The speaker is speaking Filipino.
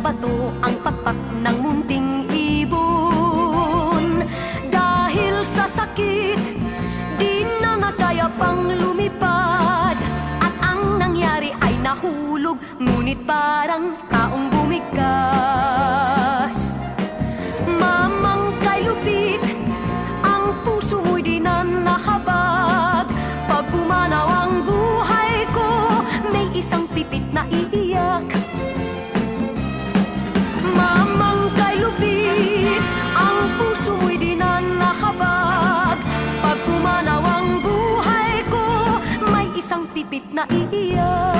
bato ang pakpak ng munting ibon. Dahil sa sakit, di na nakaya pang lumipad, at ang nangyari ay nahulog, ngunit parang taong bumigkas. Mamang kay Lupit, ang puso mo'y di na nahabag. Pag pumanaw ang buhay ko, may isang pipit na iiyak. Mamang kay Lupit, ang puso mo'y di na nahabag. Pag pumanaw ang buhay ko, may isang pipit na iiyak.